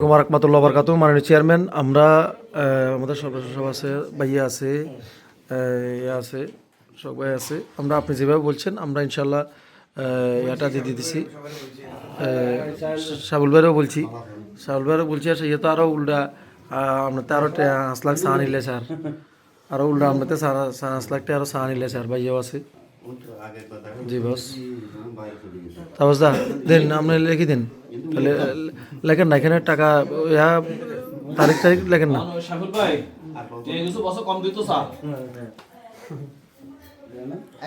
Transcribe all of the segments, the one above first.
রহমতুল্লাহ বারকাতু। মাননীয় চেয়ারম্যান, আমরা আমাদের সদস্য সব আছে, ভাইয়া আছে, ইয়ে আছে, সবাই আছে। আমরা আপনি যেভাবে বলছেন আমরা ইনশাল্লাহ এটা দিয়ে দিতেছি। সাবুল ভাইও বলছি, আর ইয়ে তো আরও উল্টা আপনার তো আরও 5 লাখ চা নিলে স্যার, আরও উল্টা আপনাতে 5 লাখ টাকা আরও চা নিলে স্যার, ভাইয়াও আছে। জি বস, তারপর দা দেন আপনি লিখে দিন, তাহলে লেখেন না এখানে টাকা ইয়া তারিখ লেখেন না।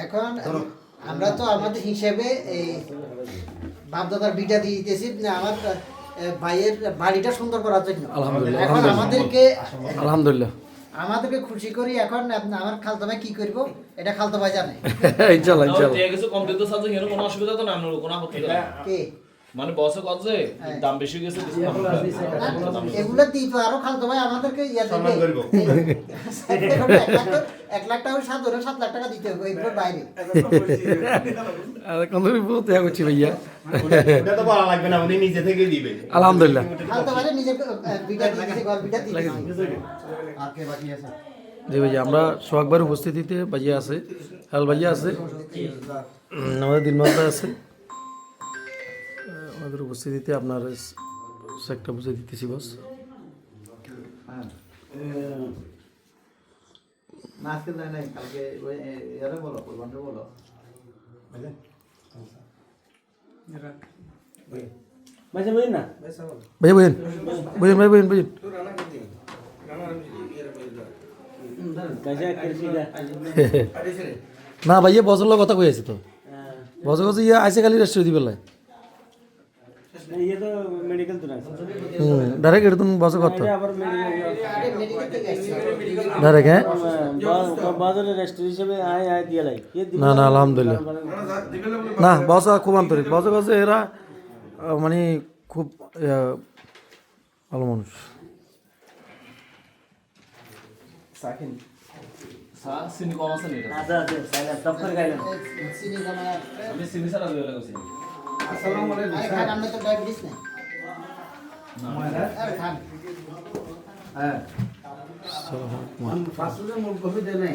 এখন আমরা তো আমাদের হিসেবে এই বাপদাদার বিটা দিয়ে দিতেছি আমার ভাইয়ের বাড়িটা সুন্দর করার জন্য। আলহামদুলিল্লাহ, এখন আলহামদুলিল্লাহ আমাদেরকে খুশি করি। এখন আমার খালতো ভাই কি করব এটা খালতো ভাই জানে। ইনশাআল্লাহ ইনশাআল্লাহ কোনো অসুবিধা তো না, কোনো আপত্তি কে মানে বসে কত দাম বেশি গেছে এগুলো দিত আরো খালতো ভাই আমাদেরকে ইয়া সম্মান করব। 1 লাখ টাকা সাধারণ 7 লাখ টাকা দিতে হবে এগুলোর বাইরে। কোন বহুত ইয়া করছি ভাইয়া, এটা তো বলা লাগবে না, উনি নিজে থেকে দিবে। আলহামদুলিল্লাহ। খালতো ভাই নিজে বিটা দিতে ঘর বিটা দিতে আর কে বাকি আছে। জি ভাইয়া, আমরা সোহাগবার উপস্থিতিতে ভাইয়া আছে, হাল ভাইয়া আছে, আমাদের দিনমাতা আছে, আমাদের উপস্থিতিতে আপনার একটা বুঝে দিতেছি বস। আজকে যায় নাই, কালকে ওই ইয়ারে বলো, কোরবানরে বলো। ভাইয়া বইন ভাই বইন। না ভাইয়া বছর কথা কই আছে তো, বছর কাছে ইয়ে আইসে খালি রেস্ট দিবে লাই ডাইরেক্ট এটা তুমি বছর কথা ডাইরেক্ট। হ্যাঁ না না আলহামদুলিল্লাহ, না বস খুব আন্তরিক, বছর কাছে এরা মানে খুব ভালো মানুষ। চিনি কম আছে আমি চিনি ছাড়া দিয়ে লাগছি। আসসালামু আলাইকুম স্যার, আপনি তো ডায়াবেটিস নাই আরে খান। হ্যাঁ ফাস্ট ফুডের মুখ কফি দেয় নাই।